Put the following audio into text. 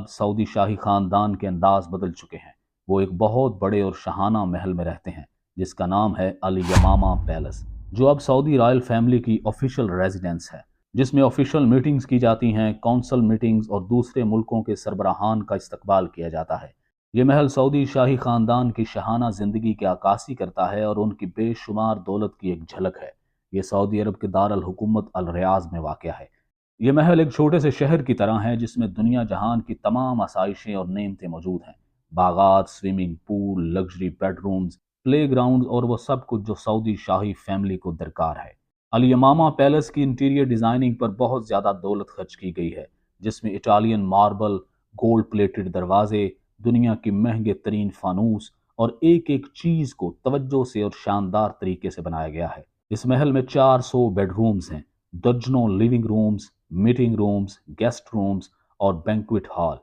اب سعودی شاہی خاندان کے انداز بدل چکے ہیں۔ وہ ایک بہت بڑے اور شاہانہ محل میں رہتے ہیں جس کا نام ہے الیمامہ پیلس، جو اب سعودی رائل فیملی کی آفیشیل ریزیڈنس ہے، جس میں آفیشیل میٹنگز کی جاتی ہیں، کونسل میٹنگز اور دوسرے ملکوں کے سربراہان کا استقبال کیا جاتا ہے۔ یہ محل سعودی شاہی خاندان کی شاہانہ زندگی کی عکاسی کرتا ہے اور ان کی بے شمار دولت کی ایک جھلک ہے۔ یہ سعودی عرب کے دارالحکومت الریاض میں واقع ہے۔ یہ محل ایک چھوٹے سے شہر کی طرح ہے جس میں دنیا جہان کی تمام آسائشیں اور نعمتیں موجود ہیں، باغات، swimming pool, luxury bedrooms, playgrounds اور وہ سب کچھ جو سعودی شاہی فیملی کو درکار ہے۔ الیمامہ پیلس کی انٹیریئر ڈیزائننگ پر بہت زیادہ دولت خرچ کی گئی ہے، جس میں اٹالین ماربل، گولڈ پلیٹڈ دروازے، دنیا کی مہنگے ترین فانوس اور ایک ایک چیز کو توجہ سے اور شاندار طریقے سے بنایا گیا ہے۔ اس محل میں 400 بیڈ رومز ہیں، درجنوں living rooms, meeting rooms, guest rooms اور بینکویٹ ہال۔